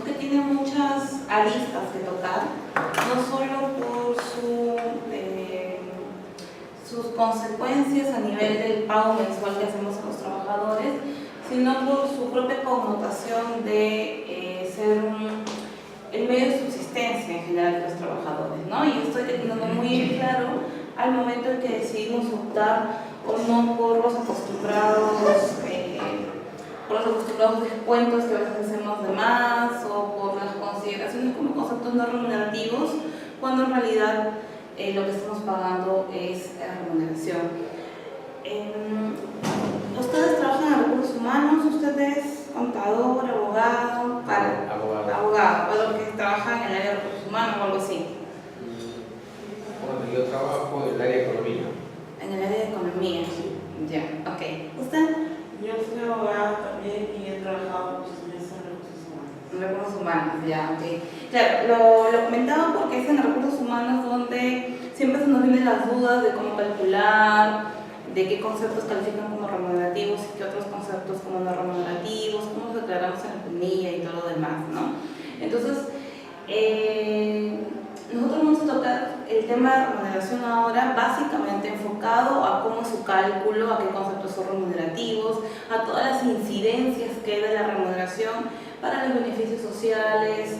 que tiene muchas aristas que tocar, no solo por sus consecuencias a nivel del pago mensual que hacemos a los trabajadores, sino por su propia connotación de ser el medio de subsistencia en general de los trabajadores, ¿no? Y esto hay que tenerlo muy claro al momento en que decidimos optar o no por los acostumbrados descuentos que a veces hacemos de más, o por las consideraciones como conceptos no remunerativos, cuando en realidad lo que estamos pagando es remuneración. ¿Ustedes trabajan en recursos humanos? ¿Usted es contador, abogado? Abogado, pero que trabaja en el área de recursos humanos o algo así. Bueno, yo trabajo en el área de economía. En el área de economía, sí. Ya, ok. ¿Usted? Yo soy abogada también y he trabajado muchos meses en recursos humanos. En recursos humanos, ya, ok. Claro, lo comentaba porque es en recursos humanos donde siempre se nos vienen las dudas de cómo calcular, de qué conceptos califican como remunerativos y qué otros conceptos como no remunerativos, cómo los declaramos en la planilla y todo lo demás, ¿no? Entonces, nosotros vamos a tocar el tema de remuneración ahora básicamente enfocado a cómo es su cálculo, a qué conceptos son remunerativos, a todas las incidencias que hay de la remuneración para los beneficios sociales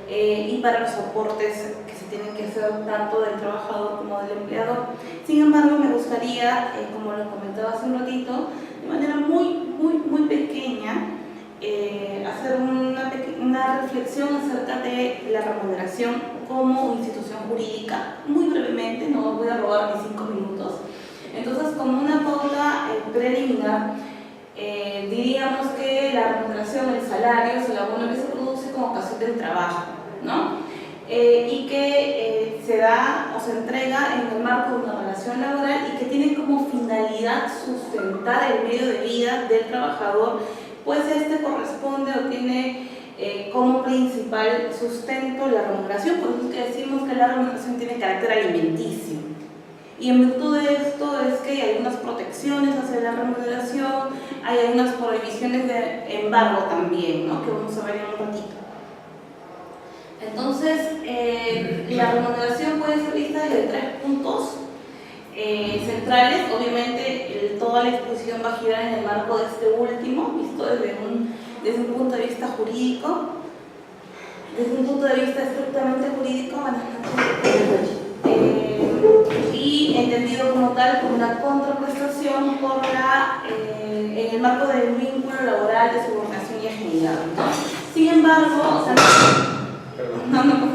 y para los aportes que se tienen que hacer tanto del trabajador como del empleador. Sin embargo, me gustaría, como lo comentaba hace un ratito, de manera muy pequeña, hacer una reflexión acerca de la remuneración como institución jurídica, muy brevemente, no voy a robar ni 5 minutos. Entonces, como una pauta preliminar, diríamos que la remuneración, el salario, es el abono que se produce con ocasión del trabajo, ¿no? Y que se da o se entrega en el marco de una relación laboral y que tiene como finalidad sustentar el medio de vida del trabajador, pues este corresponde o tiene como principal sustento la remuneración. Por eso es que decimos que la remuneración tiene carácter alimenticio. Y en virtud de esto es que hay algunas protecciones hacia la remuneración, hay algunas prohibiciones de embargo también, ¿no? Que vamos a ver en un ratito. Entonces, la remuneración puede ser vista desde 3 puntos centrales. Obviamente, toda la exposición va a girar en el marco de este último, visto desde un punto de vista jurídico. Desde un punto de vista estrictamente jurídico, y entendido como tal como una contraprestación en el marco del vínculo laboral de subordinación y afinidad, ¿no? Sin embargo, no pasa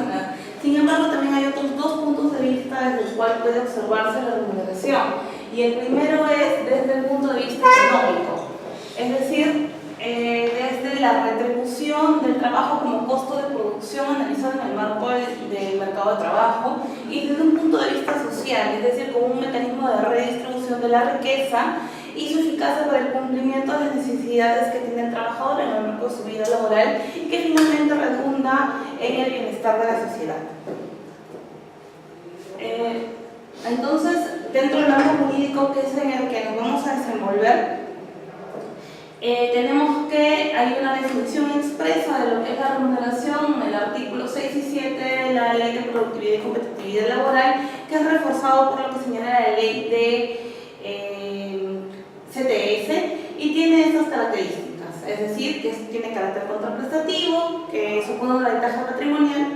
nada. Sin embargo, también hay otros 2 puntos de vista desde el cual puede observarse la remuneración. Y el primero es desde el punto de vista económico, es decir, desde la retribución del trabajo como costo de producción analizado en el marco del mercado de trabajo, y desde un punto de vista social, es decir, como un mecanismo de redistribución de la riqueza y su eficacia para el cumplimiento de las necesidades que tiene el trabajador en el marco de su vida laboral y que finalmente redunda en el bienestar de la sociedad. Entonces, dentro del marco jurídico que es en el que nos vamos a desenvolver, tenemos que hay una definición expresa de lo que es la remuneración en el artículo 6 y 7 de la Ley de Productividad y Competitividad Laboral, que es reforzado por lo que señala la Ley de CTS, y tiene estas características, es decir, que tiene carácter contraprestativo, que supone una ventaja patrimonial,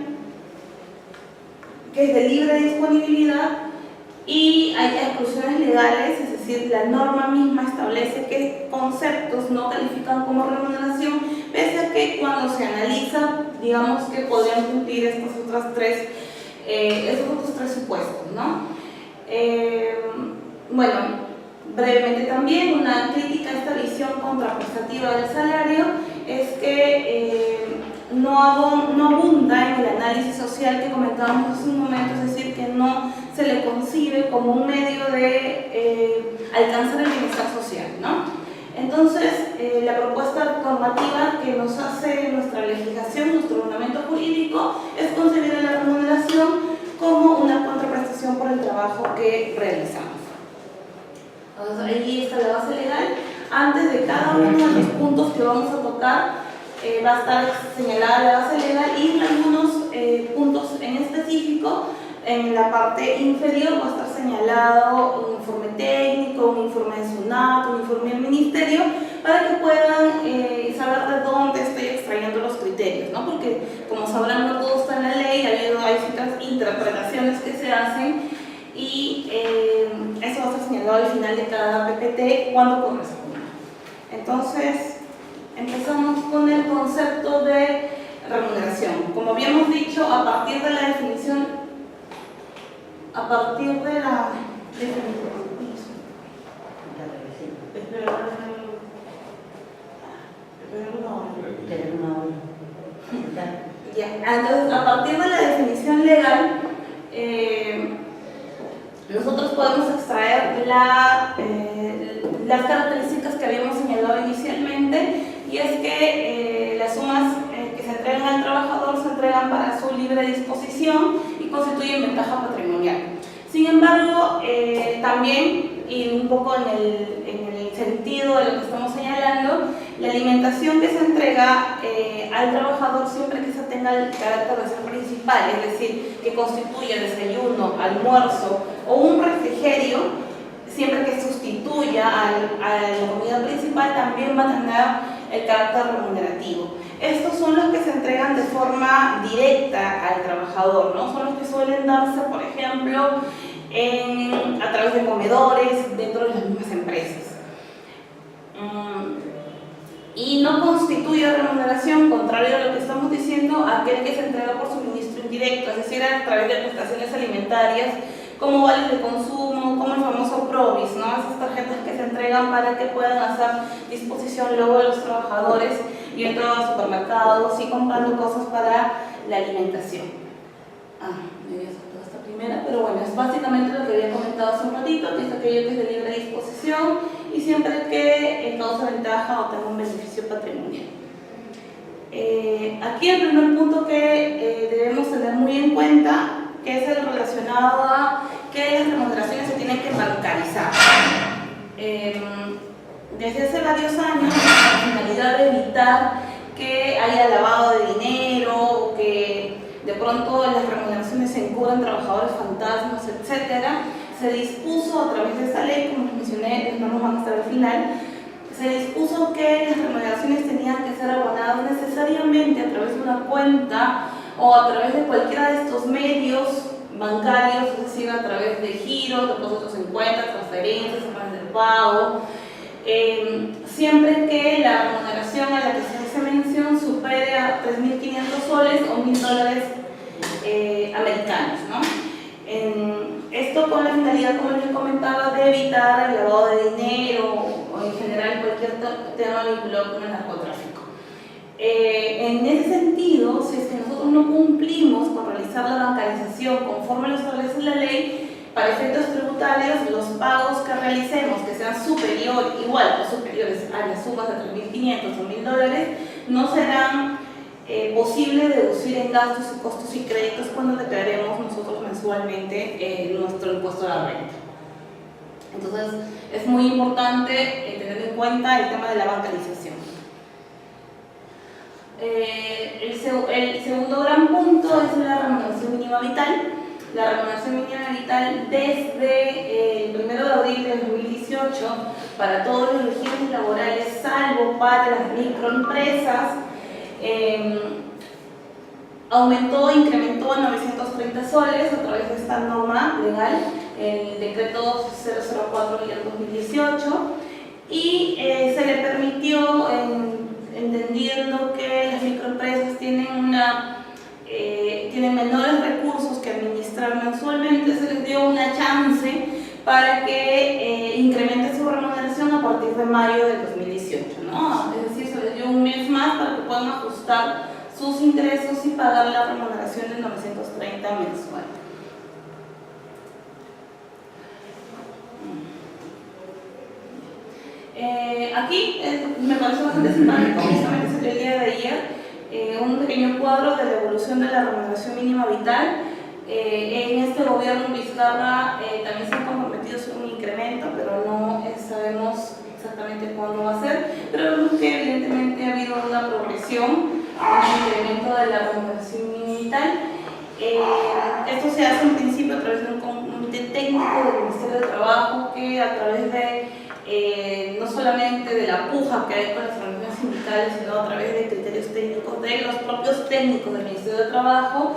que es de libre disponibilidad, y hay exclusiones legales, es decir, la norma misma establece que conceptos no califican como remuneración, pese a que cuando se analiza, digamos que podrían cumplir estos otros tres supuestos, ¿no? Bueno, brevemente también, una crítica a esta visión contraprestativa del salario es que no abunda en el análisis social que comentábamos hace un momento, es decir, que no se le concibe como un medio de alcanzar el bienestar social, ¿no? Entonces, la propuesta normativa que nos hace nuestra legislación, nuestro ordenamiento jurídico, es concebir la remuneración como una contraprestación por el trabajo que realizamos. Entonces, ahí está la base legal. Antes de cada uno de los puntos que vamos a tocar, va a estar señalada la base legal y en algunos puntos en específico, en la parte inferior va a estar señalado un informe técnico, un informe de SUNAT, un informe del Ministerio, para que puedan saber de dónde estoy extrayendo los criterios, ¿no? Porque, como sabrán, no todo está en la ley, hay ciertas interpretaciones que se hacen y eso va a ser señalado al final de cada PPT cuando corresponda. Entonces, empezamos con el concepto de remuneración. Como habíamos dicho, a partir de la definición entonces, a partir de la definición legal, nosotros podemos extraer las características que habíamos señalado inicialmente, y es que las sumas que se entregan al trabajador se entregan para su libre disposición y constituyen ventaja patrimonial. Sin embargo, también, y un poco en el sentido de lo que estamos señalando, la alimentación que se entrega al trabajador siempre que se tenga el carácter de ser principal, es decir, que constituya desayuno, almuerzo o un refrigerio, siempre que sustituya a la comida principal, también va a tener el carácter remunerativo. Estos son los que se entregan de forma directa al trabajador, ¿no? Son los que suelen darse, por ejemplo, a través de comedores dentro de las mismas empresas. Y no constituye remuneración, contrario a lo que estamos diciendo, aquel que se entrega por suministro indirecto, es decir, a través de prestaciones alimentarias, como vales de consumo, como el famoso PROVIS, ¿no? Esas tarjetas que se entregan para que puedan hacer disposición luego de los trabajadores yendo a supermercados y comprando cosas para la alimentación. Me había saltado esta primera, pero bueno, es básicamente lo que había comentado hace un ratito, que es aquello que es de libre disposición y siempre que cause ventaja o tenga un beneficio patrimonial. Aquí el primer punto que debemos tener muy en cuenta, que es el relacionado a que las remuneraciones se tienen que bancarizar. Desde hace varios años, con la finalidad de evitar que haya lavado de dinero o que de pronto las remuneraciones se encubran trabajadores fantasmas, etc., se dispuso a través de esta ley, como les mencioné, las normas van a estar al final, se dispuso que las remuneraciones tenían que ser abonadas necesariamente a través de una cuenta o a través de cualquiera de estos medios bancarios, es decir, a través de giros, depósitos en cuentas, transferencias, planes de pago, siempre que la remuneración a la que se hace mención supere a 3.500 soles o $1.000 americanos, ¿no? Esto con la finalidad, como les comentaba, de evitar el lavado de dinero o en general cualquier tema vinculado con el narcotráfico. En ese sentido, si es que nosotros no cumplimos con realizar la bancarización conforme lo establece la ley, para efectos tributarios, los pagos que realicemos que sean igual o superiores a las sumas de 3.500 o $1.000 no serán posible deducir en gastos y costos y créditos cuando declaremos nosotros mensualmente nuestro impuesto a la renta. Entonces, es muy importante tener en cuenta el tema de la bancarización. El segundo gran punto es la remuneración mínima vital. La remuneración mínima vital desde el 1 de abril de 2018 para todos los regímenes laborales, salvo para las microempresas, incrementó a 930 soles a través de esta norma legal, el decreto 004/2018, y se le permitió, entendiendo que las microempresas tienen menores recursos que administrar mensualmente, se les dio una chance para que incremente su remuneración a partir de mayo del 2018, ¿no? Es decir, se les dio un mes más para que puedan ajustar sus ingresos y pagar la remuneración de 930 mensual. Aquí me pareció bastante simpático, justamente salió el día de ayer, un pequeño cuadro de la evolución de la remuneración mínima vital. En este gobierno Vizcarra también se han comprometido a hacer un incremento, pero no sabemos exactamente cuándo va a ser, pero vemos que evidentemente ha habido una progresión aprobación, un incremento de la remuneración mínima vital. Esto se hace en principio a través de un comité técnico del Ministerio de Trabajo que a través de no solamente de la puja que hay con las organizaciones sindicales, sino a través de criterios técnicos de los propios técnicos del Ministerio de Trabajo,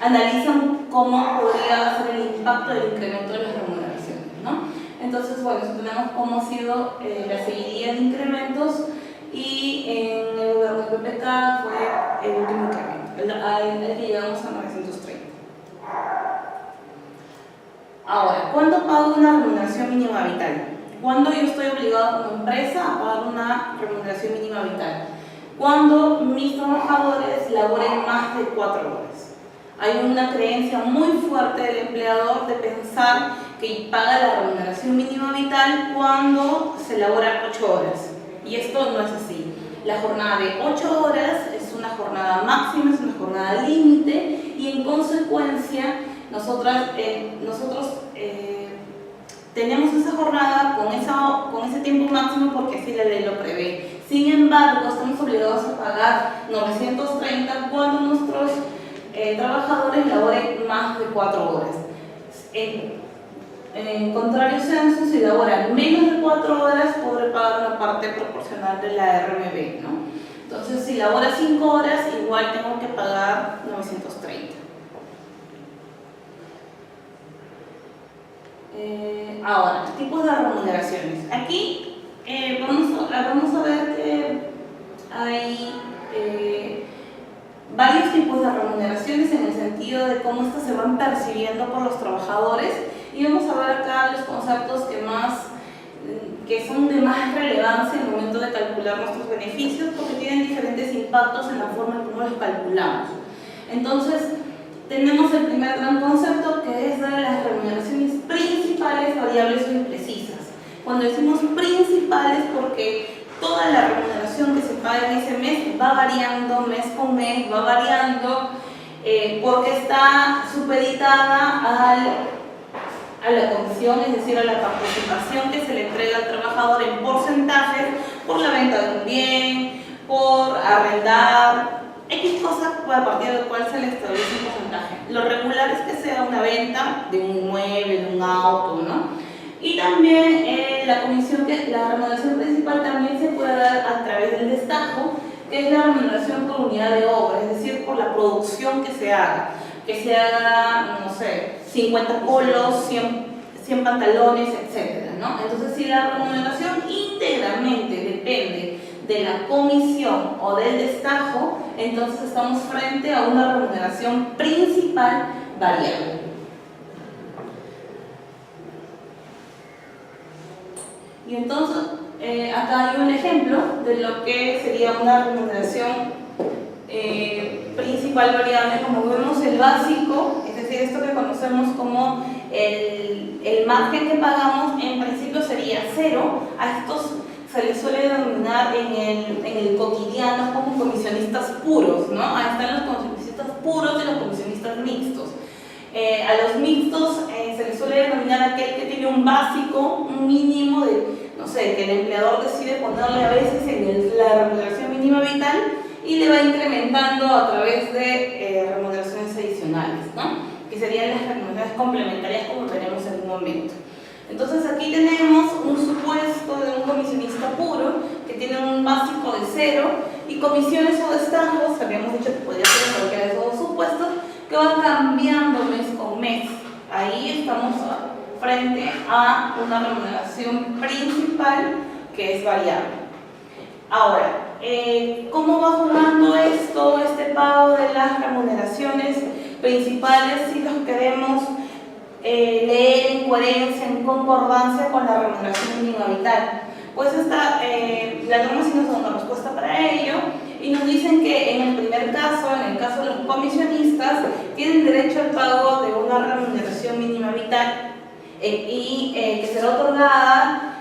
analizan cómo podría ser el impacto del incremento de las remuneraciones, ¿no? Entonces, bueno, tenemos cómo ha sido la seguidilla de incrementos y en el gobierno del PPK fue el último incremento, al que llegamos a 930. Ahora, ¿cuándo pago una remuneración mínima vital? ¿Cuándo yo estoy obligado como empresa a pagar una remuneración mínima vital? Cuando mis trabajadores laboren más de 4 horas. Hay una creencia muy fuerte del empleador de pensar que paga la remuneración mínima vital cuando se labora 8 horas. Y esto no es así. La jornada de 8 horas es una jornada máxima, es una jornada límite y en consecuencia nosotros tenemos esa jornada con ese tiempo máximo porque así la ley lo prevé. Sin embargo, estamos obligados a pagar 930 cuando nuestros trabajadores laboren más de 4 horas. En contrario censo, si laboran menos de 4 horas, podré pagar una parte proporcional de la RMB, ¿no? Entonces, si labora 5 horas, igual tengo que pagar 930. Ahora, tipos de remuneraciones. Aquí vamos a ver que hay varios tipos de remuneraciones en el sentido de cómo estas se van percibiendo por los trabajadores y vamos a ver acá los conceptos que son de más relevancia en el momento de calcular nuestros beneficios porque tienen diferentes impactos en la forma en cómo los calculamos. Entonces, tenemos el primer gran concepto que es de las remuneraciones principales, variables o imprecisas. Cuando decimos principales porque toda la remuneración que se paga en ese mes va variando mes con mes, va variando porque está supeditada a la comisión, es decir, a la participación que se le entrega al trabajador en porcentajes por la venta de un bien, por arrendar, X cosa a partir del cual se le establece un porcentaje. Lo regular es que sea una venta de un inmueble, de un auto, ¿no? Y también la remuneración principal también se puede dar a través del destajo, que es la remuneración por unidad de obra, es decir, por la producción que se haga, no sé, 50 polos, 100 pantalones, etc., ¿no? Entonces, si la remuneración íntegramente depende de la comisión o del destajo, entonces estamos frente a una remuneración principal variable. Y entonces, acá hay un ejemplo de lo que sería una remuneración principal variable. Como vemos, el básico, es decir, esto que conocemos como el margen que pagamos, en principio sería 0. A estos se les suele denominar en el cotidiano como comisionistas puros, ¿no? Ahí están los comisionistas puros y los comisionistas mixtos. A los mixtos se les suele denominar aquel que tiene un básico, un mínimo de, no sé, que el empleador decide ponerle a veces en la remuneración mínima vital y le va incrementando a través de remuneraciones adicionales, ¿no? Que serían las remuneraciones complementarias como veremos en un momento. Entonces aquí tenemos un supuesto de un comisionista puro que tiene un básico de 0 y comisiones o destacos, habíamos dicho que podría ser en cualquiera de esos dos supuestos, que van cambiando mes con mes. Ahí estamos frente a una remuneración principal que es variable. Ahora, ¿cómo va jugando este pago de las remuneraciones principales si los queremos leer en coherencia, en concordancia con la remuneración mínima vital? Pues la norma sí nos da una respuesta para ello y nos dicen que en el primer caso, en el caso de los comisionistas, tienen derecho al pago de una remuneración mínima vital y que será otorgada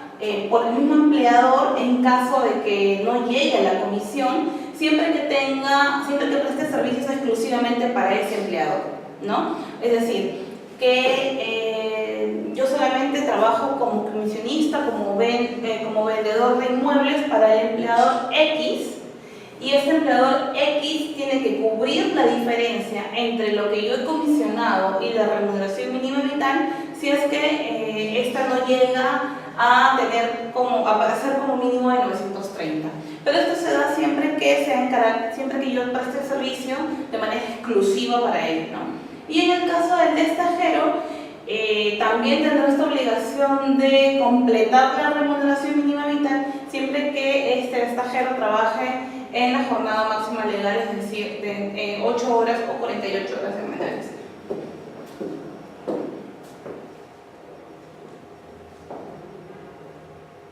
por el mismo empleador en caso de que no llegue a la comisión, siempre que preste servicios exclusivamente para ese empleador, ¿no? Es decir, que yo solamente trabajo como comisionista, como vendedor de inmuebles para el empleador X y este empleador X tiene que cubrir la diferencia entre lo que yo he comisionado y la remuneración mínima vital si es que esta no llega a tener como, a aparecer como mínimo de 930. Pero esto se da siempre que yo preste el servicio de manera exclusiva para él, ¿no? Y en el caso del destajero, también tendrá esta obligación de completar la remuneración mínima vital siempre que este destajero trabaje en la jornada máxima legal, es decir, de 8 horas o 48 horas semanales.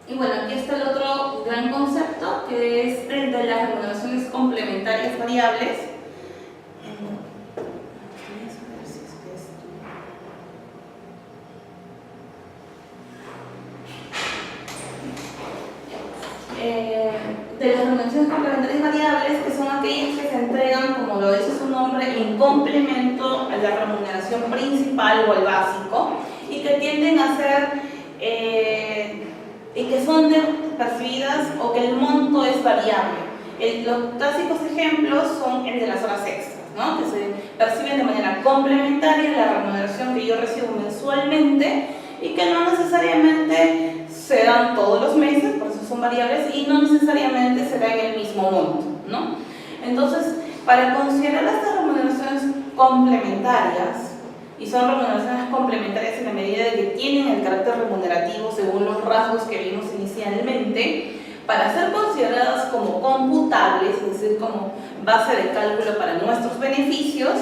Y bueno, aquí está el otro gran concepto, que es el de las remuneraciones complementarias variables. De las remuneraciones complementarias variables, que son aquellas que se entregan, como lo dice su nombre, en complemento a la remuneración principal o al básico, y que tienden a ser y que son percibidas o que el monto es variable. Los clásicos ejemplos son el de las horas extras, ¿no? Que se perciben de manera complementaria a la remuneración que yo recibo mensualmente y que no necesariamente se dan todos los meses, por eso son variables, y no necesariamente se dan en el mismo monto, ¿no? Entonces, para considerar estas remuneraciones complementarias, y son remuneraciones complementarias en la medida de que tienen el carácter remunerativo según los rasgos que vimos inicialmente, para ser consideradas como computables, es decir, como base de cálculo para nuestros beneficios,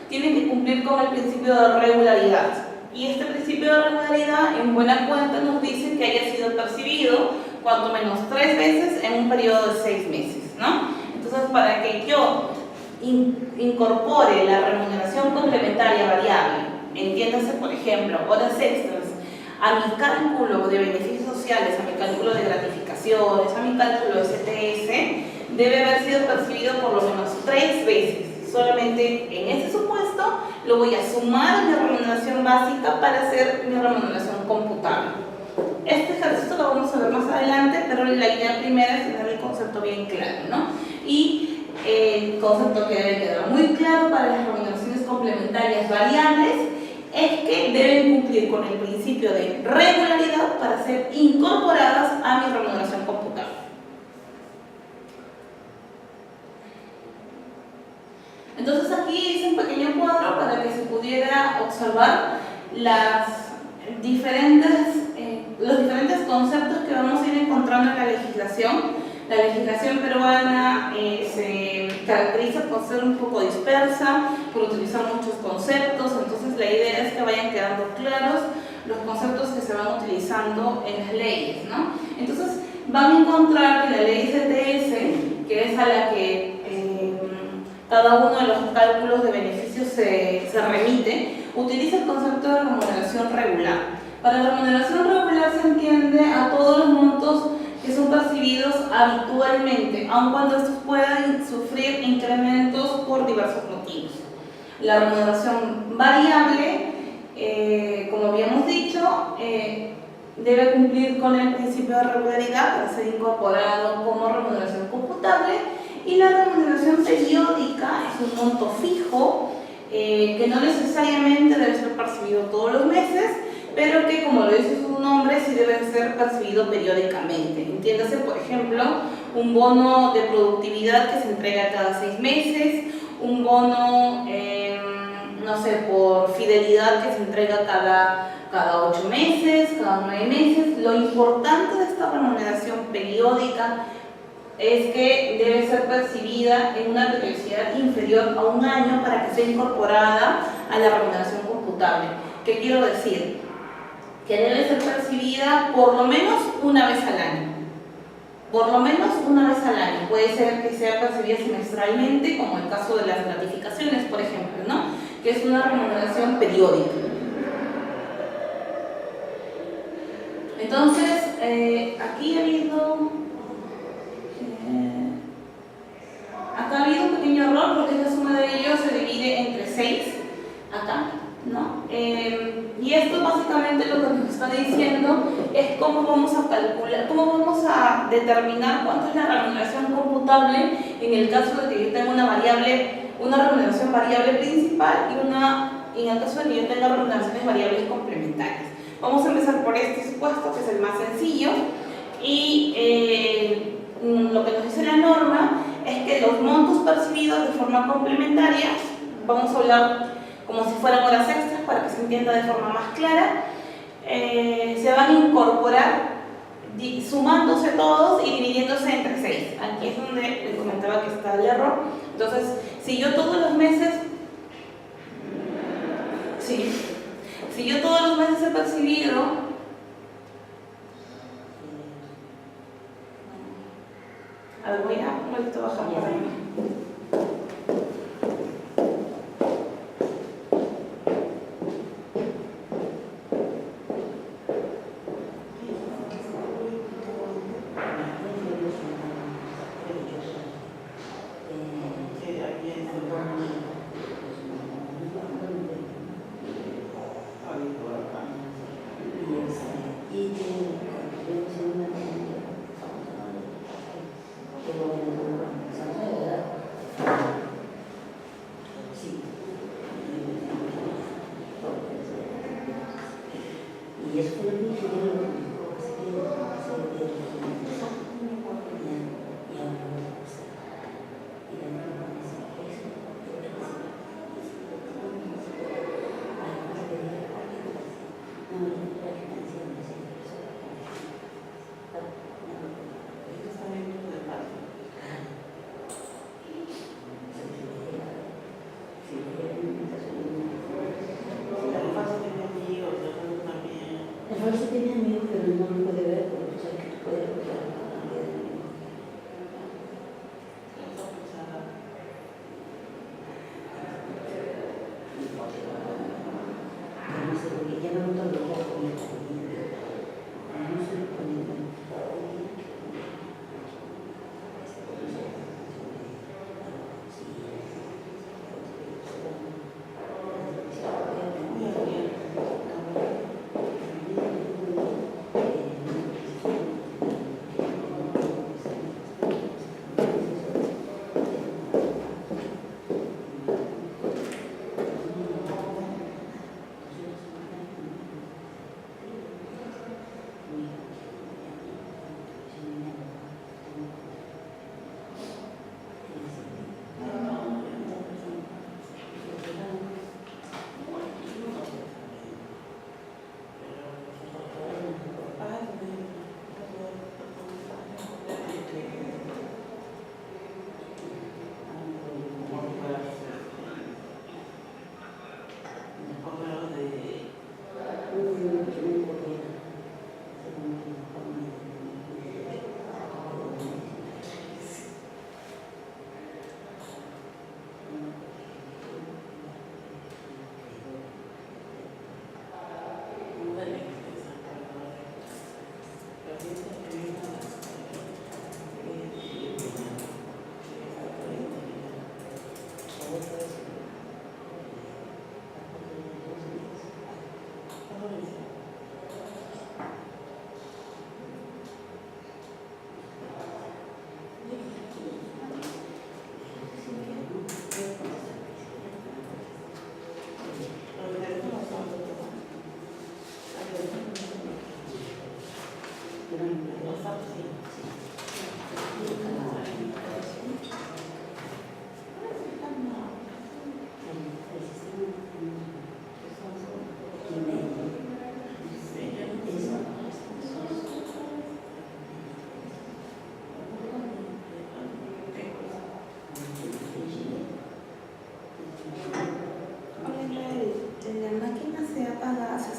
tienen que cumplir con el principio de regularidad. Y este principio de regularidad, en buena cuenta, nos dice que haya sido percibido cuanto menos 3 veces en un periodo de 6 meses, ¿no? Entonces, para que yo incorpore la remuneración complementaria variable, entiéndase, por ejemplo, horas extras, a mi cálculo de beneficios sociales, a mi cálculo de gratificaciones, a mi cálculo de CTS, debe haber sido percibido por lo menos 3 veces. Solamente en ese supuesto lo voy a sumar a mi remuneración básica para hacer mi remuneración computable. Este ejercicio lo vamos a ver más adelante, pero la idea primera es tener el concepto bien claro, ¿no? Y el concepto que debe quedar muy claro para las remuneraciones complementarias variables es que deben cumplir con el principio de regularidad para ser incorporadas a mi remuneración computable. Entonces aquí hice un pequeño cuadro para que se pudiera observar los diferentes conceptos que vamos a ir encontrando en la legislación. La legislación peruana se caracteriza por ser un poco dispersa, por utilizar muchos conceptos, entonces la idea es que vayan quedando claros los conceptos que se van utilizando en las leyes, ¿no? Entonces van a encontrar que la ley CTS, que es a la que cada uno de los cálculos de beneficios se remite, utiliza el concepto de remuneración regular. Para remuneración regular se entiende a todos los montos que son percibidos habitualmente, aun cuando estos puedan sufrir incrementos por diversos motivos. La remuneración variable, como habíamos dicho, debe cumplir con el principio de regularidad para ser incorporado como remuneración computable, y la remuneración periódica es un monto fijo que no necesariamente debe ser percibido todos los meses, pero que, como lo dice su nombre, sí debe ser percibido periódicamente. Entiéndase, por ejemplo, un bono de productividad que se entrega cada 6 meses, un bono, no sé, por fidelidad que se entrega cada 8 meses, cada 9 meses. Lo importante de esta remuneración periódica es que debe ser percibida en una periodicidad inferior a 1 año para que sea incorporada a la remuneración computable. ¿Qué quiero decir? Que debe ser percibida por lo menos una vez al año. Por lo menos una vez al año. Puede ser que sea percibida semestralmente, como el caso de las gratificaciones, por ejemplo, ¿no? Que es una remuneración periódica. Entonces, aquí ha habido... acá ha habido un pequeño error porque la suma de ellos se divide entre 6, acá, ¿no? Y esto básicamente lo que nos está diciendo es cómo vamos a calcular, cómo vamos a determinar cuánto es la remuneración computable en el caso de que yo tenga una remuneración variable principal y en el caso de que yo tenga remuneraciones variables complementarias. Vamos a empezar por este supuesto, que es el más sencillo, y lo que nos dice la norma es que los montos percibidos de forma complementaria, vamos a hablar como si fueran horas extras para que se entienda de forma más clara, se van a incorporar sumándose todos y dividiéndose entre 6. Aquí es donde les comentaba que está el error. Entonces, si yo todos los meses he percibido a ver, voy a un poquito bajar para mí.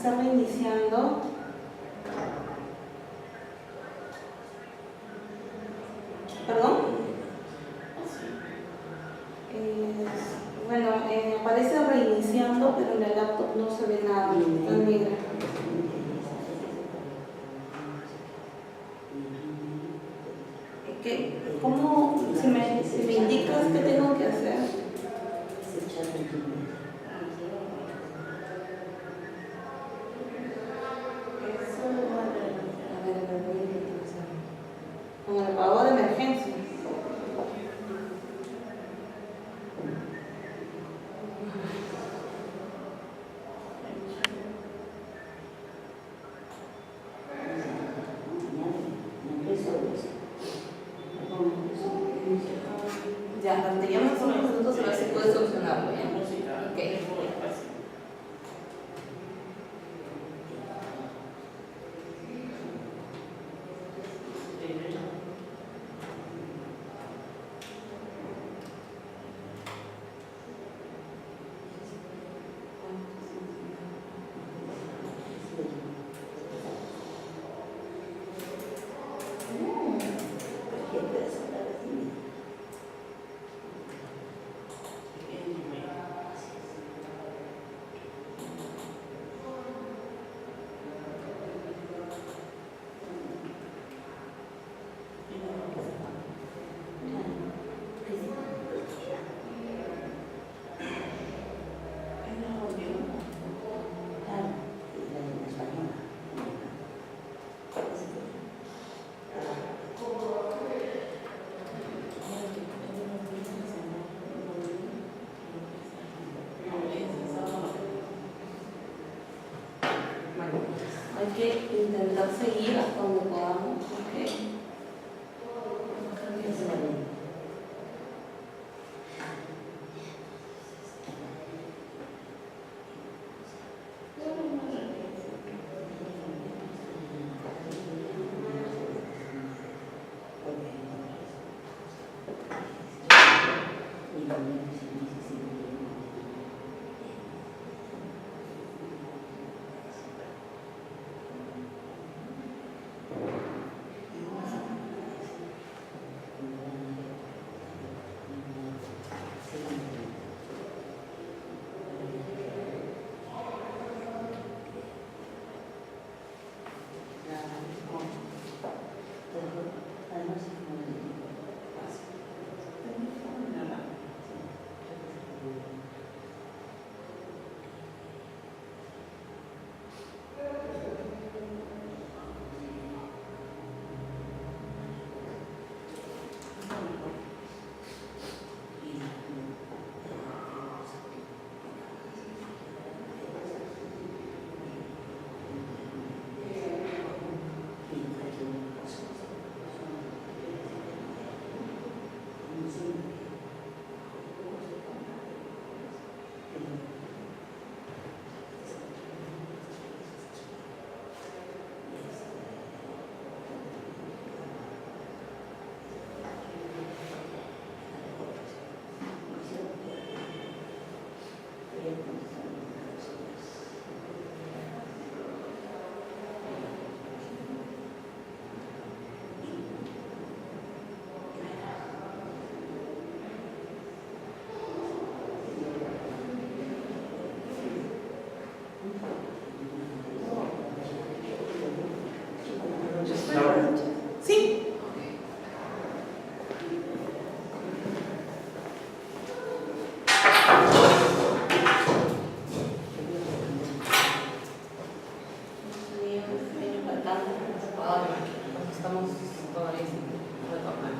Está reiniciando. ¿Perdón? Bueno, aparece reiniciando, pero en el laptop no se ve nada, está negra. ¿Cómo si me indicas qué tengo que hacer? Con el pago de emergencia. hay que intentar seguir hasta donde podamos, porque creo que es la ley. Sí. Estamos todavía sin retornar.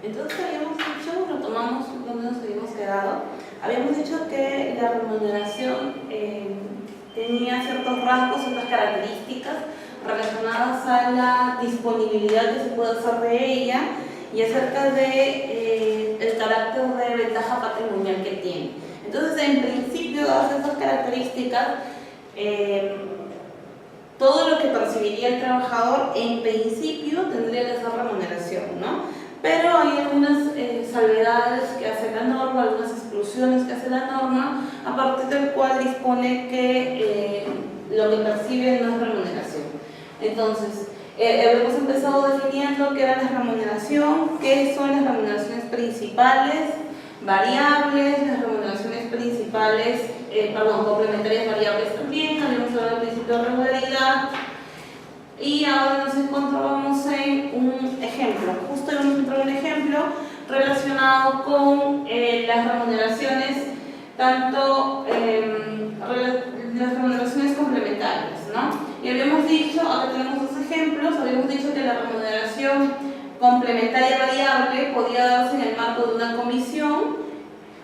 Entonces habíamos dicho, retomamos donde nos habíamos quedado, habíamos dicho que la remuneración tenía ciertos rasgos, ciertas características relacionadas a la disponibilidad que se puede hacer de ella y acerca de el carácter de ventaja patrimonial que tiene. Entonces, en principio, dadas estas características, todo lo que percibiría el trabajador en principio tendría que ser remuneración, ¿no? Pero hay algunas salvedades que hace la norma, algunas exclusiones que hace la norma, a partir del cual dispone que lo que percibe no es remuneración. Entonces, hemos empezado definiendo qué era la remuneración, qué son las remuneraciones principales, variables, las remuneraciones principales, complementarias variables también, habíamos hablado del principio de regularidad. Y ahora nos encontramos en un ejemplo, justo hemos encontrado un ejemplo relacionado con las remuneraciones, tanto las remuneraciones complementarias, ¿no? Y habíamos dicho, acá tenemos dos ejemplos, habíamos dicho que la remuneración complementaria variable podía darse en el marco de una comisión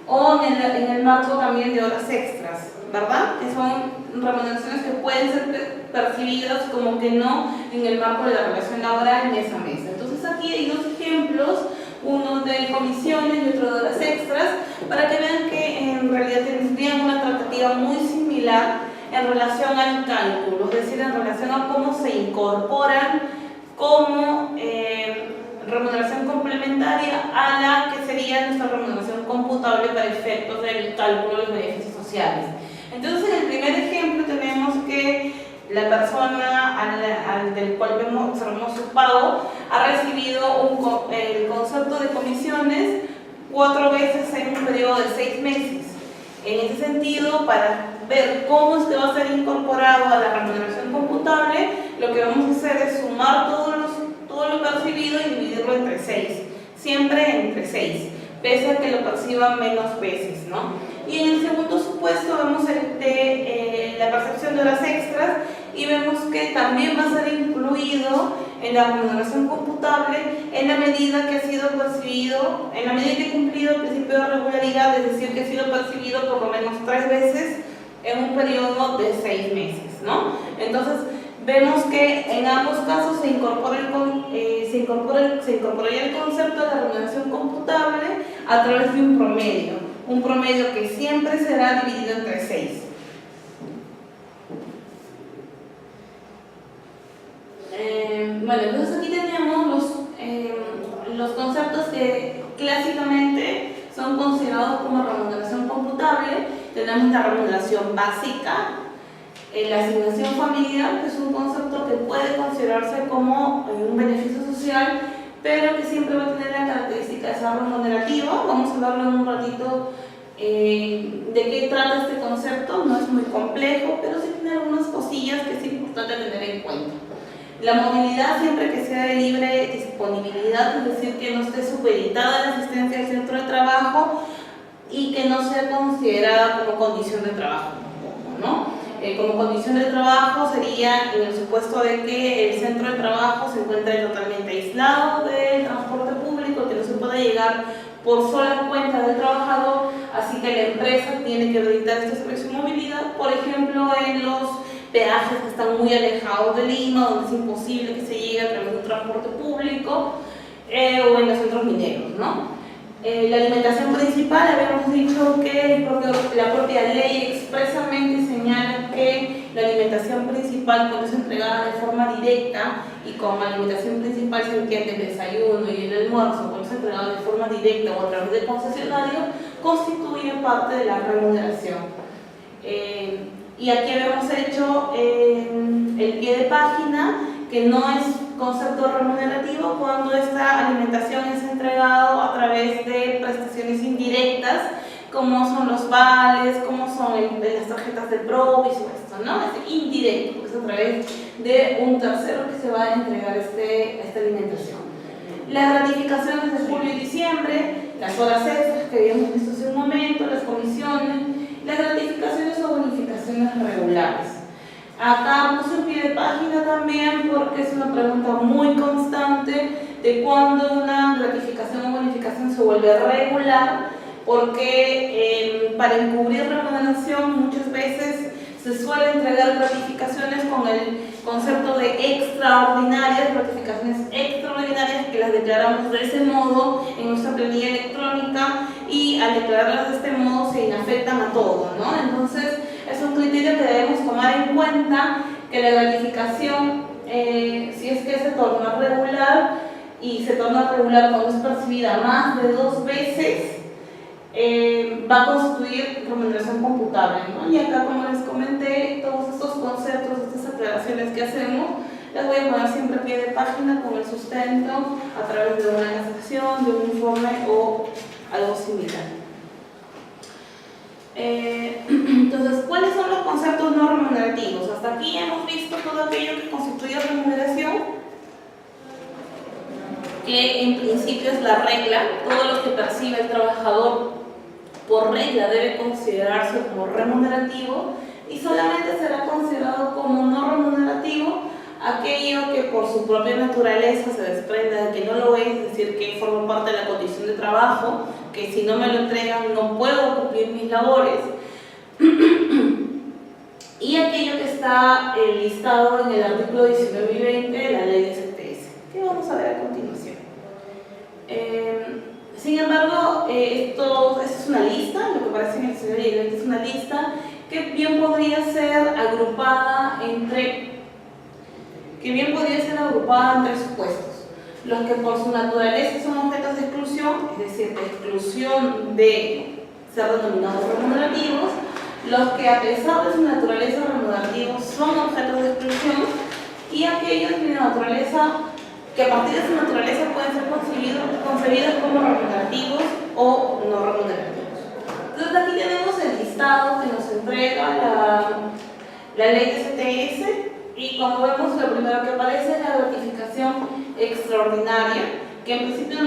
o en el marco también de horas extras, ¿verdad? Que son remuneraciones que pueden ser percibidas como que no en el marco de la relación laboral en esa mesa. Entonces aquí hay dos ejemplos, uno de comisiones y otro de horas extras, para que vean que en realidad tendrían una tratativa muy similar en relación al cálculo, es decir, en relación a cómo se incorporan como remuneración complementaria a la que sería nuestra remuneración computable para efectos del cálculo de los beneficios sociales. Entonces, en el primer ejemplo tenemos que la persona del cual observamos su pago ha recibido el concepto de comisiones 4 veces en un periodo de 6 meses. En ese sentido, para ver cómo es que va a ser incorporado a la remuneración computable, lo que vamos a hacer es sumar todo lo percibido y dividirlo entre 6, siempre entre 6, pese a que lo perciban menos veces, ¿no? Y en el segundo supuesto vemos la percepción de horas extras y vemos que también va a ser incluido en la remuneración computable en la medida que ha sido percibido, en la medida que ha cumplido el principio de regularidad, es decir, que ha sido percibido por lo menos 3 veces en un periodo de 6 meses, ¿no? Entonces, vemos que en ambos casos se incorporaría el concepto de la remuneración computable a través de un promedio que siempre será dividido entre 6. Bueno, entonces aquí tenemos los conceptos que clásicamente son considerados como remuneración computable. Tenemos la remuneración básica, la asignación familiar, que es un concepto que puede considerarse como un beneficio social, pero que siempre va a tener la característica de ser remunerativo. Vamos a hablar en un ratito de qué trata este concepto. No es muy complejo, pero sí tiene algunas cosillas que es importante tener en cuenta. La movilidad, siempre que sea de libre disponibilidad, es decir, que no esté supeditada a la asistencia al centro de trabajo y que no sea considerada como condición de trabajo, ¿no? Como condición de trabajo sería en el supuesto de que el centro de trabajo se encuentre totalmente aislado del transporte público, que no se pueda llegar por sola cuenta del trabajador, así que la empresa tiene que brindar este servicio de movilidad, por ejemplo, en los peajes que están muy alejados de Lima, donde es imposible que se llegue a través de un transporte público, o en los centros mineros, ¿no? La alimentación principal, habíamos dicho que la propia ley expresamente señala que la alimentación principal, cuando es entregada de forma directa, y como alimentación principal se entiende el desayuno y el almuerzo, cuando es entregada de forma directa o a través del concesionario, constituye parte de la remuneración. Y aquí habíamos hecho el pie de página, que no es concepto remunerativo cuando esta alimentación es entregado a través de prestaciones indirectas, como son los vales, como son las tarjetas de Provis o esto, ¿no? Es indirecto, porque es a través de un tercero que se va a entregar esta alimentación. Las gratificaciones de julio y diciembre, las horas extras que habíamos visto hace un momento, las comisiones, las gratificaciones o bonificaciones regulares. Acá puse un pie de página también porque es una pregunta muy constante de cuándo una gratificación o bonificación se vuelve regular porque para encubrir remuneración muchas veces se suele entregar gratificaciones con el concepto de extraordinarias, gratificaciones extraordinarias que las declaramos de ese modo en nuestra planilla electrónica y al declararlas de este modo se inafectan a todo, ¿no? Entonces es un criterio que debemos tomar en cuenta, que la gratificación, si es que se torna regular y se torna regular cuando es percibida más de 2 veces, va a constituir remuneración computable, ¿no? Y acá, como les comenté, todos estos conceptos, estas aclaraciones que hacemos, las voy a poner siempre a pie de página con el sustento a través de una sección, de un informe o algo similar. Entonces, ¿cuáles son los conceptos no remunerativos? Hasta aquí hemos visto todo aquello que constituye remuneración, que en principio es la regla. Todo lo que percibe el trabajador por regla debe considerarse como remunerativo y solamente será considerado como no remunerativo aquello que por su propia naturaleza se desprenda de que no lo es, es decir, que forma parte de la condición de trabajo, que si no me lo entregan no puedo cumplir mis labores, y aquello que está listado en el artículo 19 y 20 de la ley de CTS, que vamos a ver a continuación. Sin embargo, esto es una lista, lo que aparece en el 19 y 20 es una lista que bien podría ser agrupada en 3 supuestos. Los que por su naturaleza son objetos de exclusión, es decir, de exclusión de ser denominados remunerativos, los que a pesar de su naturaleza remunerativos son objetos de exclusión, y aquellos cuya naturaleza, que a partir de su naturaleza pueden ser concebidos como remunerativos o no remunerativos. Entonces aquí tenemos el listado que nos entrega la ley de CTS, y como vemos, lo primero que aparece es la gratificación extraordinaria, que en principio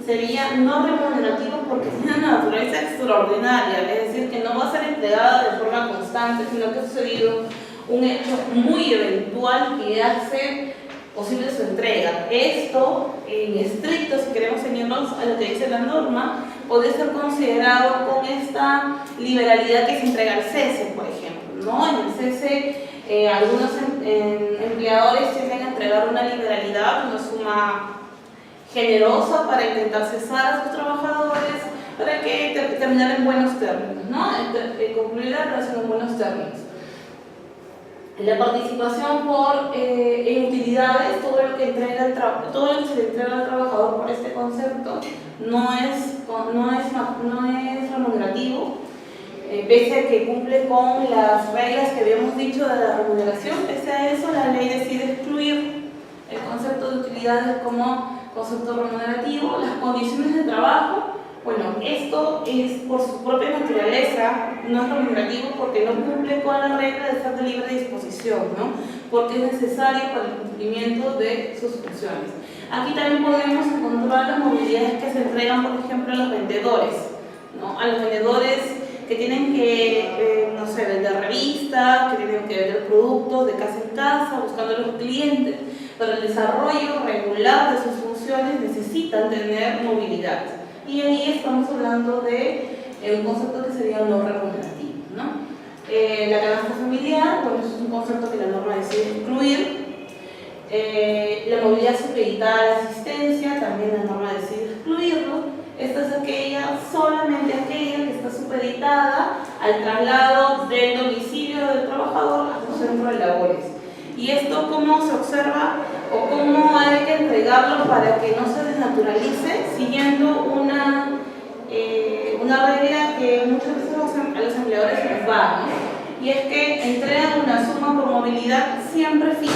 sería no remunerativo porque tiene una naturaleza extraordinaria, es decir, que no va a ser entregada de forma constante, sino que ha sucedido un hecho muy eventual que hace posible su entrega. Esto, en estricto, si queremos ceñirnos a lo que dice la norma, puede ser considerado con esta liberalidad que se entrega al cese, por ejemplo, ¿no? En el cese, algunos empleadores tienden a entregar una liberalidad, una suma generosa para intentar cesar a sus trabajadores, para que terminar en buenos términos, ¿no? Concluir la relación en buenos términos. La participación en utilidades, todo lo que se le entrega al trabajador por este concepto, no es remunerativo, pese a que cumple con las reglas que habíamos dicho de la remuneración. Pese a eso, la ley decide excluir el concepto de utilidades como concepto remunerativo. Las condiciones de trabajo, bueno, esto es por su propia naturaleza, no es remunerativo porque no cumple con la regla de ser de libre disposición, ¿no? Porque es necesario para el cumplimiento de sus funciones. Aquí también podemos encontrar las movilidades que se entregan, por ejemplo, a los vendedores, ¿no? A los vendedores que tienen que, no sé, vender revistas, que tienen que vender productos de casa en casa, buscando a los clientes. Para el desarrollo regular de sus funciones necesitan tener movilidad. Y ahí estamos hablando de un concepto que sería no remunerativo, ¿no? La canasta familiar, bueno, eso es un concepto que la norma decide excluir. La movilidad supeditada a la asistencia, también la norma decide excluirlo. Esta es solamente aquella que está supeditada al traslado del domicilio del trabajador a su centro de labores. ¿Y esto cómo se observa o cómo hay que entregarlo para que no se desnaturalice? Siguiendo una regla que muchas veces a los empleadores se les va, ¿no? Y es que entregan una suma por movilidad siempre fija.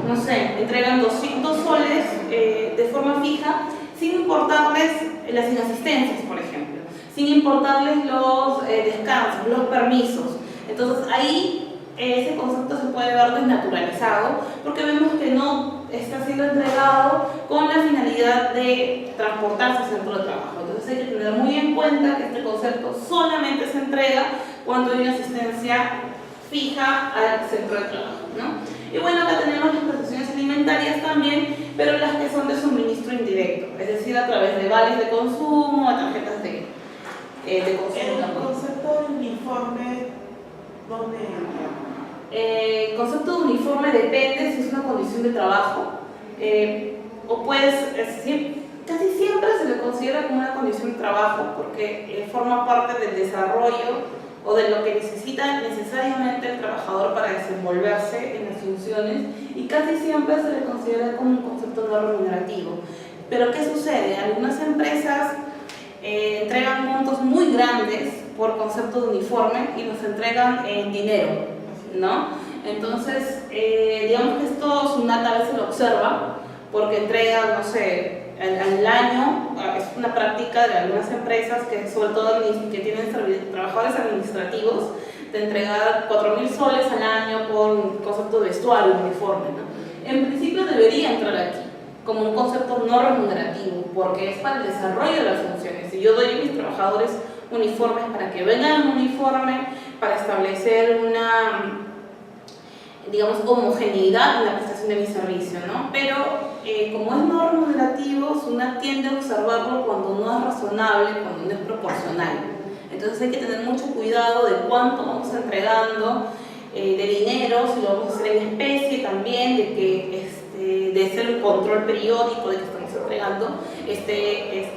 No sé, entregan 200 soles de forma fija, sin importarles las inasistencias, por ejemplo, sin importarles los descansos, los permisos. Entonces ahí ese concepto se puede ver desnaturalizado porque vemos que no está siendo entregado con la finalidad de transportarse al centro de trabajo. Entonces hay que tener muy en cuenta que este concepto solamente se entrega cuando hay una asistencia fija al centro de trabajo, ¿no? Y bueno, acá tenemos las prestaciones alimentarias también, pero las que son de suministro indirecto, es decir, a través de vales de consumo, de tarjetas de consumo. El concepto de uniforme, ¿dónde entra? El concepto de uniforme depende si es una condición de trabajo, o pues casi siempre se le considera como una condición de trabajo porque forma parte del desarrollo o de lo que necesita necesariamente el trabajador para desenvolverse en las funciones, y casi siempre se le considera como un concepto no remunerativo. Pero ¿qué sucede? Algunas empresas entregan montos muy grandes por concepto de uniforme y los entregan en dinero, ¿no? Entonces, digamos que esto SUNAT a veces lo observa porque entrega, no sé, al año, es una práctica de algunas empresas que sobre todo que tienen trabajadores administrativos, de entregar 4.000 soles al año por un concepto de vestuario, uniforme, ¿no? En principio debería entrar aquí como un concepto no remunerativo porque es para el desarrollo de las funciones. Si yo doy a mis trabajadores uniformes para que vengan en uniforme, para establecer una, digamos, homogeneidad en la prestación de mi servicio, ¿no? Pero como es no remunerativo, SUNAT tiende a observarlo cuando no es razonable, cuando no es proporcional. Entonces hay que tener mucho cuidado de cuánto vamos entregando de dinero, si lo vamos a hacer en especie también, de que de hacer un control periódico de que estamos entregando este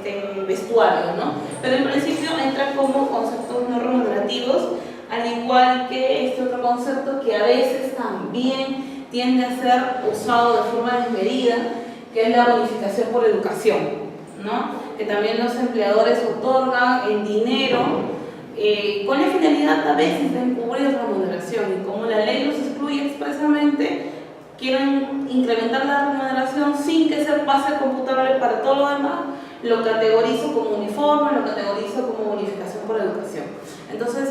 vestuario, ¿no? Pero en principio entra como conceptos no remunerativos, al igual que este otro concepto que a veces también tiende a ser usado de forma desmedida, que es la bonificación por educación, ¿no? Que también los empleadores otorgan en dinero con la finalidad a veces de encubrir remuneración, y como la ley los excluye expresamente, quieren incrementar la remuneración sin que sea base computable para todo lo demás, lo categorizo como uniforme, lo categorizo como bonificación por educación. Entonces,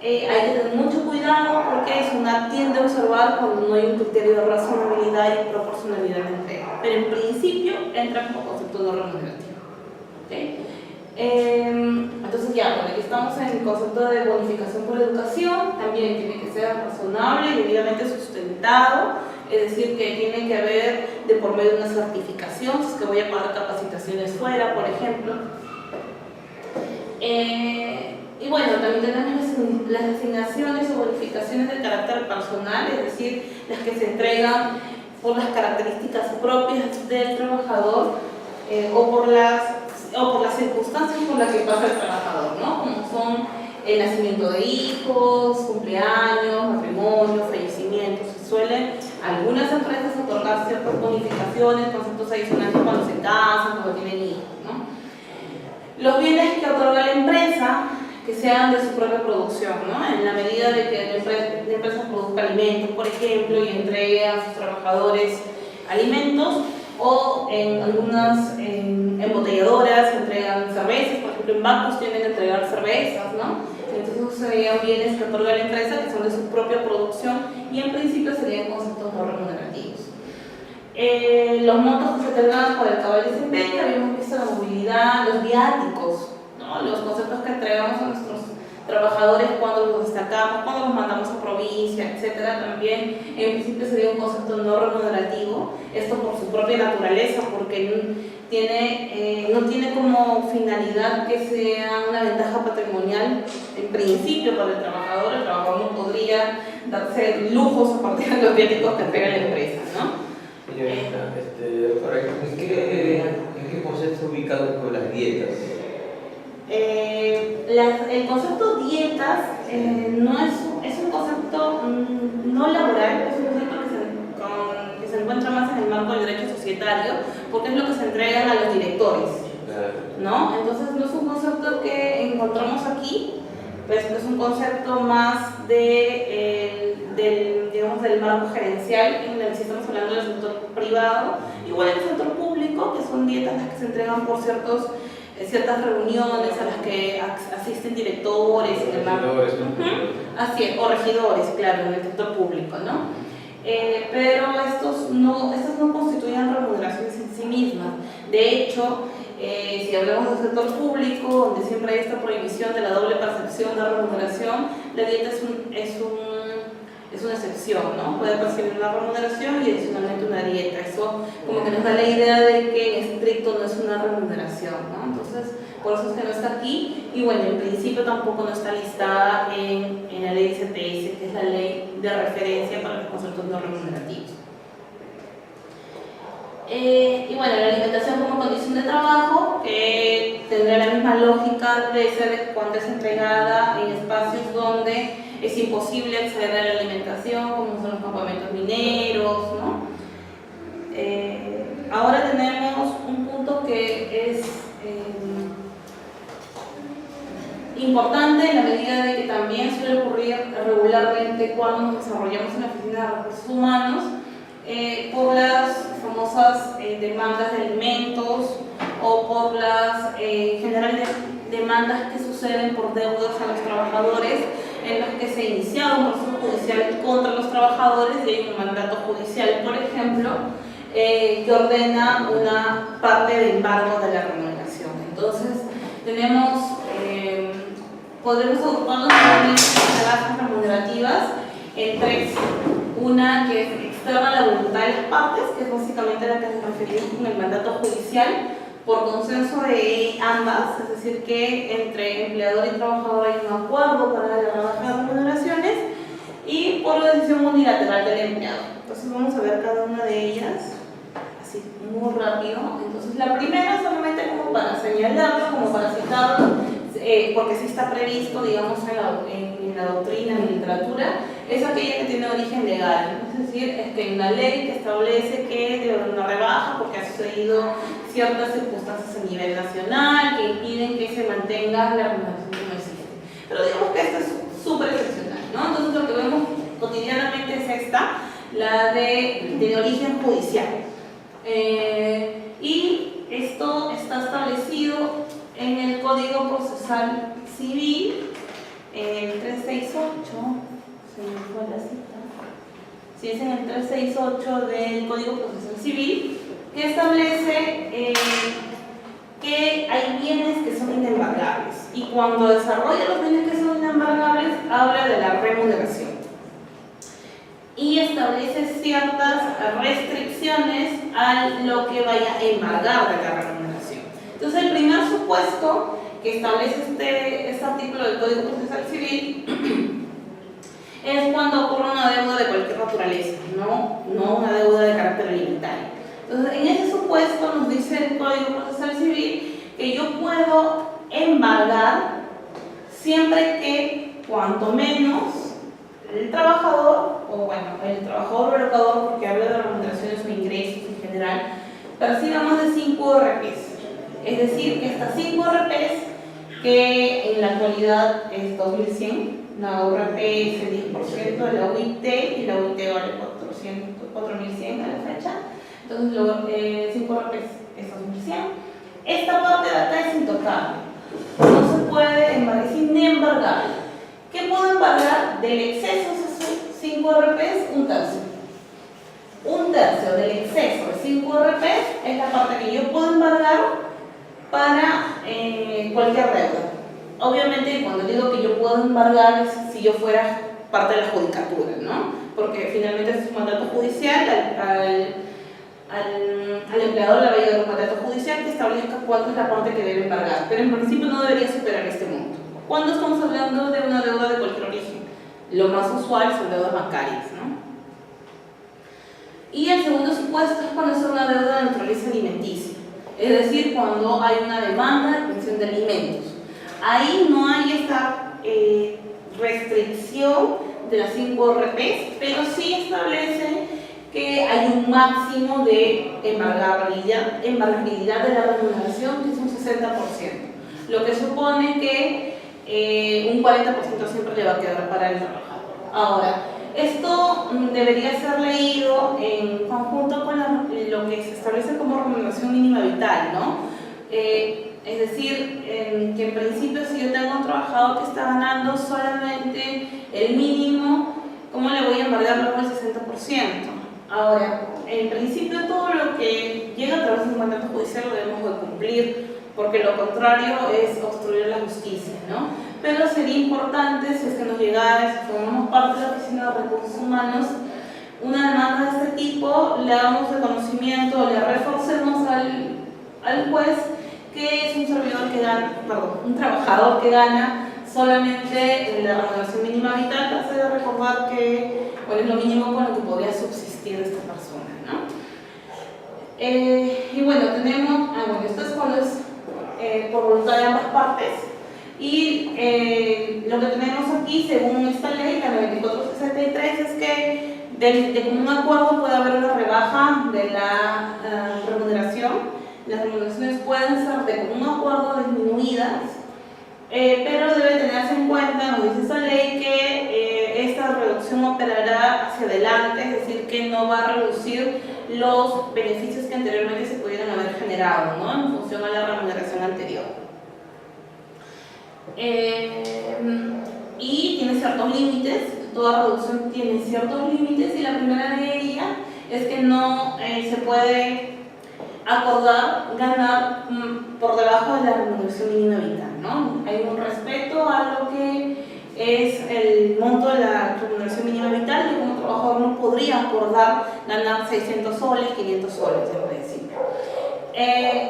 hay que tener mucho cuidado porque SUNAT tiende a observar cuando no hay un criterio de razonabilidad y proporcionalidad de entrega. Pero en principio entra como concepto no remunerativo. ¿Okay? Entonces ya, bueno, aquí estamos en el concepto de bonificación por educación, también tiene que ser razonable y debidamente sustentado, es decir, que tiene que haber de por medio de una certificación, si es que voy a pagar capacitaciones fuera, por ejemplo. Y bueno, también tenemos las asignaciones o bonificaciones de carácter personal, es decir, las que se entregan por las características propias del trabajador o por las circunstancias por las que pasa el trabajador, ¿no? Como son el nacimiento de hijos, cumpleaños, matrimonios, fallecimientos. Suelen algunas empresas otorgar ciertas bonificaciones, conceptos adicionales cuando se casan, cuando tienen hijos, ¿no? Los bienes que otorga la empresa, que sean de su propia producción, ¿no? En la medida de que la empresa produzca alimentos, por ejemplo, y entregue a sus trabajadores alimentos, o en algunas embotelladoras entregan cervezas, por ejemplo en bancos tienen que entregar cervezas, ¿no? Entonces serían bienes que otorga la empresa que son de su propia producción y en principio serían conceptos no remunerativos. Los montos que se entregan por el cabal desempeño, habíamos visto la movilidad, los viáticos, ¿no? Los conceptos que entregamos a nuestros trabajadores cuando los destacamos, cuando los mandamos a provincia, etcétera, también en principio sería un concepto no remunerativo, esto por su propia naturaleza, porque no tiene como finalidad que sea una ventaja patrimonial en principio para el trabajador no podría darse lujos a partir de los viáticos que entrega la empresa, ¿no? Señorita, doctora, ¿en qué concepto está ubicado con las dietas? El concepto dietas es un concepto no laboral, es un concepto que se encuentra más en el marco del derecho societario, porque es lo que se entregan a los directores, ¿no? Entonces no es un concepto que encontramos aquí, pues es un concepto más del marco gerencial, en el que estamos hablando del sector privado, igual en el sector público, que son dietas las que se entregan por ciertas reuniones a las que asisten directores y demás. Así es, o regidores, claro, en el sector público, ¿no? Pero estas no constituyen remuneraciones en sí mismas. De hecho, si hablamos del sector público, donde siempre hay esta prohibición de la doble percepción de remuneración, la dieta es una excepción, ¿no? Puede percibir una remuneración y adicionalmente una dieta. Eso como que nos da la idea de que en estricto no es una remuneración, ¿no? Entonces, por eso es que no está aquí. Y bueno, en principio tampoco no está listada en la ley CTS, que es la ley de referencia para los conceptos no remunerativos. Y bueno, la alimentación como condición de trabajo, que tendrá la misma lógica de ser cuando es entregada en espacios donde es imposible acceder a la alimentación, como son los campamentos mineros, ¿no? Ahora tenemos un punto que es importante en la medida de que también suele ocurrir regularmente cuando nos desarrollamos en la Oficina de Recursos Humanos, por las famosas demandas de alimentos o por las generales demandas que suceden por deudas a los trabajadores, en los que se ha iniciado un proceso judicial contra los trabajadores y hay un mandato judicial, por ejemplo, que ordena una parte de embargo de la remuneración. Entonces, podremos agruparlos en bajas remunerativas en tres. Una que es externa a la voluntad de las partes, que es básicamente la que nos referimos con el mandato judicial, por consenso de ambas, es decir, que entre empleador y trabajador hay un acuerdo para la rebaja de remuneraciones, y por la decisión unilateral del empleador. Entonces vamos a ver cada una de ellas, así muy rápido. Entonces la primera, solamente como para señalarlo, como para citarlo, porque sí está previsto, digamos, en la doctrina, en la literatura, es aquella que tiene origen legal, ¿no? Es decir, es que hay una ley que establece que debe haber una rebaja porque ha sucedido ciertas circunstancias a nivel nacional que impiden que se mantenga la remuneración que no existe. Pero digamos que esto es súper excepcional, ¿no? Entonces lo que vemos cotidianamente es esta, la de origen judicial. Y esto está establecido en el Código Procesal Civil, en el 368, se me fue la cita, sí, es en el 368 del Código Procesal Civil, que establece que hay bienes que son inembargables, y cuando desarrolla los bienes que son inembargables, habla de la remuneración y establece ciertas restricciones a lo que vaya a embargar de la remuneración. Entonces, el primer supuesto que establece este artículo del Código Procesal Civil es cuando ocurre una deuda de cualquier naturaleza, no una deuda de carácter alimentario. Entonces, en ese supuesto nos dice el Código Procesal Civil que yo puedo embargar siempre que, cuanto menos, el trabajador, o bueno, el trabajador o el locador, porque habla de remuneraciones o ingresos en general, perciba más de 5 RPs. Es decir, que estas 5 RPs, que en la actualidad es 2100, la URP es el 10% de la UIT y la UIT vale 4100 a la fecha, entonces 5 RPs es 2100. Esta parte de acá es intocable, no se puede embargar, es inembargable. ¿Qué puedo embargar del exceso de esos 5 RPs? Un tercio. Un tercio del exceso de 5 RPs es la parte que yo puedo embargar para cualquier deuda. Obviamente, cuando digo que yo puedo embargar, es si yo fuera parte de la judicatura, ¿no? Porque finalmente es un mandato judicial, al empleador le va a llegar un mandato judicial que establezca cuánto es la parte que debe embargar, pero en principio no debería superar este monto. ¿Cuándo estamos hablando de una deuda de cualquier origen? Lo más usual son deudas bancarias, ¿no? Y el segundo supuesto es cuando es una deuda de naturaleza alimenticia, es decir, cuando hay una demanda de pensión de alimentos. Ahí no hay esta restricción de las 5 RPs, pero sí establece que hay un máximo de embargabilidad de la remuneración, que es un 60%, lo que supone que un 40% siempre le va a quedar para el trabajador. Ahora, esto debería ser leído en conjunto con lo que se establece como remuneración mínima vital, ¿no? Es decir, que en principio, si yo tengo un trabajador que está ganando solamente el mínimo, ¿cómo le voy a embargar luego el 60%? Ahora, en principio, todo lo que llega a través de un mandato judicial lo debemos de cumplir, porque lo contrario es obstruir la justicia, ¿no? pero sería importante, si es que nos llegara, si formamos parte de la Oficina de Recursos Humanos, una demanda de este tipo, le damos de conocimiento, le reforcemos al juez que es un servidor que gana, perdón, un trabajador que gana solamente la remuneración mínima vital, para hacer recordar que cuál es lo mínimo con lo que podría subsistir esta persona, ¿no? Y bueno, tenemos, esto es cuando es por voluntad de ambas partes, y lo que tenemos aquí, según esta ley, la 9463, es que de común acuerdo puede haber una rebaja de la remuneración. Las remuneraciones pueden ser de común acuerdo disminuidas, pero debe tenerse en cuenta, nos dice esta ley, que esta reducción operará hacia adelante, es decir, que no va a reducir los beneficios que anteriormente se pudieran haber generado, ¿no?, en función a la remuneración anterior. Y tiene ciertos límites, toda reducción tiene ciertos límites, y la primera de ellas es que no se puede acordar ganar por debajo de la remuneración mínima vital, ¿no? Hay un respeto a lo que es el monto de la remuneración mínima vital, y como trabajador no podría acordar ganar 600 soles, 500 soles en principio.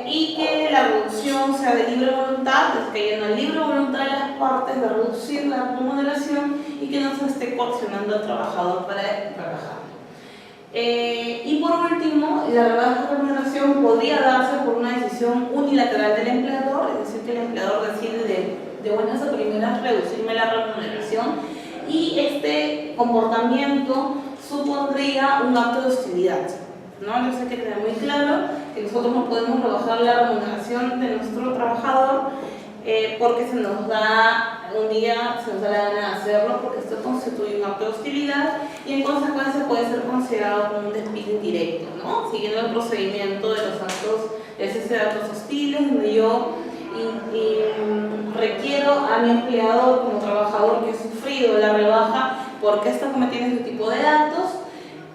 Y que la reducción sea de libre voluntad, es que haya una libre voluntad de las partes de reducir la remuneración y que no se esté coaccionando al trabajador para rebajar. Y por último, la rebaja de remuneración podría darse por una decisión unilateral del empleador, es decir, que el empleador decide de buenas a primeras reducirme la remuneración, y este comportamiento supondría un acto de hostilidad, ¿no? Yo sé que queda muy claro que nosotros no podemos rebajar la remuneración de nuestro trabajador porque se nos da un día, se nos da la gana de hacerlo, porque esto constituye un acto de hostilidad y en consecuencia puede ser considerado como un despido indirecto, ¿no? Siguiendo el procedimiento de los actos, de cese de actos hostiles, donde yo requiero a mi empleador como trabajador que ha sufrido la rebaja porque está cometiendo este tipo de actos.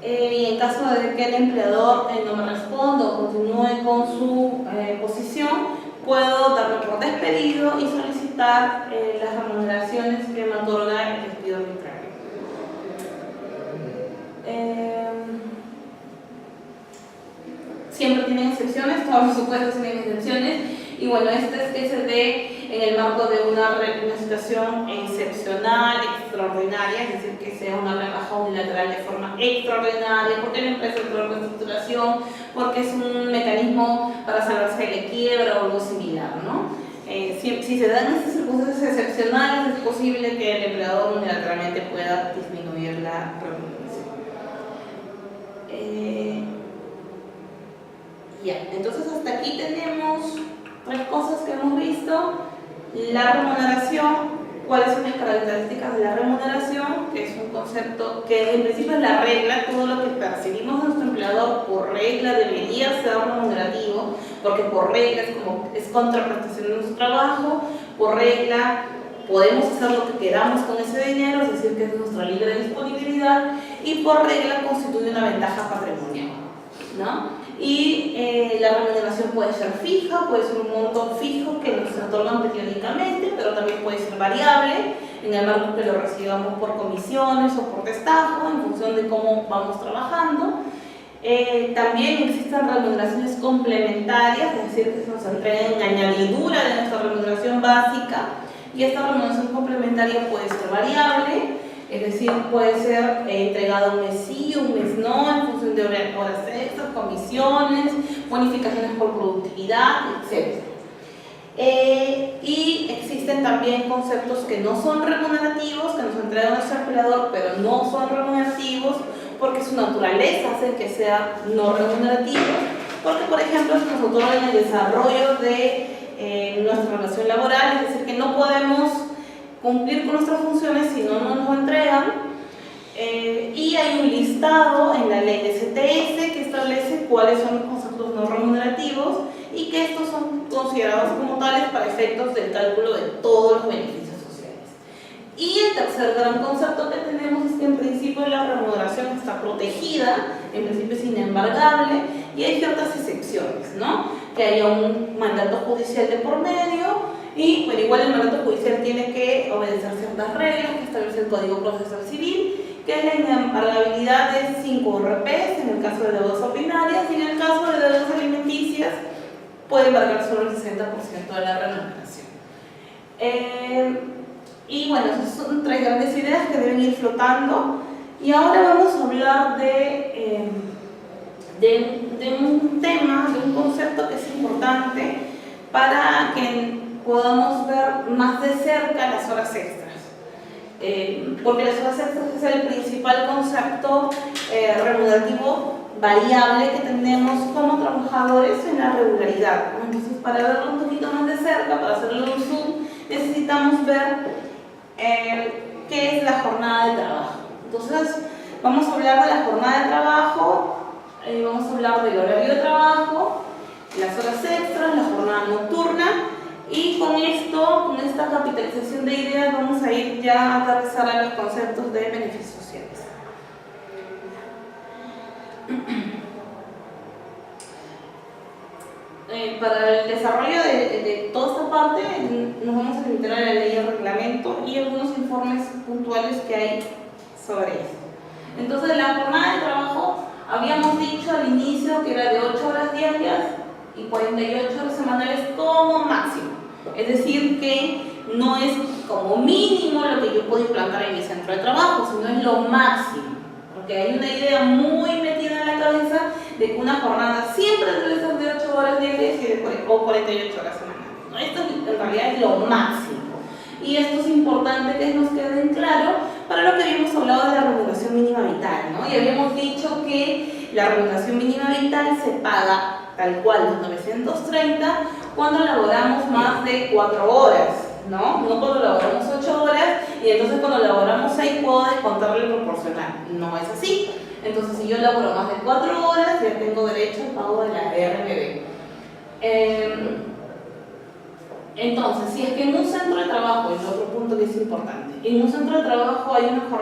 Y en caso de que el empleador no me responda o continúe con su posición, puedo darme por despedido y solicitar las remuneraciones que me otorga el despido arbitrario. Siempre tienen excepciones, todos los supuestos tienen excepciones, y bueno, este es que se dé en el marco de una situación excepcional, extraordinaria, es decir, que sea una rebaja unilateral de forma extraordinaria, porque la empresa entró en reestructuración, porque es un mecanismo para salvarse de la quiebra o algo similar, ¿no? Si se dan estas circunstancias excepcionales, es posible que el empleador unilateralmente pueda disminuir la remuneración. Entonces hasta aquí tenemos tres cosas que hemos visto: la remuneración, cuáles son las características de la remuneración, que es un concepto que en principio es la regla, todo lo que percibimos de nuestro empleador por regla debería ser remunerativo, porque por regla es contraprestación de nuestro trabajo, por regla podemos hacer lo que queramos con ese dinero, es decir, que es nuestra libre disponibilidad, y por regla constituye una ventaja patrimonial, ¿no? Y la remuneración puede ser fija, puede ser un monto fijo que nos otorgan periódicamente, pero también puede ser variable en el marco que lo recibamos por comisiones o por destajo, en función de cómo vamos trabajando. También existen remuneraciones complementarias, es decir, que se nos entregan en añadidura de nuestra remuneración básica, y esta remuneración complementaria puede ser variable. Es decir, puede ser entregado un mes sí, un mes no, en función de horas extras, comisiones, bonificaciones por productividad, etc. Y existen también conceptos que no son remunerativos, que nos entrega nuestro empleador, pero no son remunerativos porque su naturaleza hace que sean no remunerativos, porque, por ejemplo, se nos otorga el desarrollo de nuestra relación laboral, es decir, que no podemos cumplir con nuestras funciones si no nos lo entregan, y hay un listado en la ley de CTS que establece cuáles son los conceptos no remunerativos y que estos son considerados como tales para efectos del cálculo de todos los beneficios sociales. Y el tercer gran concepto que tenemos es que en principio la remuneración está protegida, en principio es inembargable, y hay ciertas excepciones, ¿no? que haya un mandato judicial de por medio y bueno, igual el mandato judicial tiene que obedecer ciertas reglas que establece el Código Procesal Civil, que es la inembargabilidad de 5 RPs en el caso de deudas ordinarias y en el caso de deudas alimenticias puede embargar solo el 60% de la remuneración. Y bueno, esas son 3 grandes ideas que deben ir flotando. Y ahora vamos a hablar de un tema, de un concepto que es importante para que podamos ver más de cerca las horas extras. Porque las horas extras es el principal concepto remunerativo variable que tenemos como trabajadores en la regularidad. Entonces, para verlo un poquito más de cerca, para hacerle un zoom, necesitamos ver qué es la jornada de trabajo. Entonces, vamos a hablar de la jornada de trabajo, vamos a hablar del horario de trabajo, las horas extras, la jornada nocturna, y con esto, con esta capitalización de ideas, vamos a ir ya a aterrizar a los conceptos de beneficios sociales. Para el desarrollo de toda esta parte nos vamos a limitar a la ley y al reglamento y algunos informes puntuales que hay sobre esto. Entonces, la jornada de trabajo habíamos dicho al inicio que era de 8 horas diarias y 48 horas semanales como máximo. Es decir, que no es como mínimo lo que yo puedo implantar en mi centro de trabajo, sino es lo máximo. Porque hay una idea muy metida en la cabeza de que una jornada siempre debe ser de 8 horas diarias o 48 horas semanales, ¿no? Esto en realidad es lo máximo. Y esto es importante que nos quede en claro para lo que habíamos hablado de la remuneración mínima vital, ¿no? Y habíamos dicho que la remuneración mínima vital se paga tal cual los 930 cuando laboramos más de 4 horas, ¿no? No cuando laboramos 8 horas y entonces cuando laboramos 6 puedo descontarle el proporcional. No es así. Entonces, si yo laboro más de 4 horas, ya tengo derecho al pago de la RMB. Entonces, si es que en un centro de trabajo, es otro punto que es importante, en un centro de trabajo hay una jornada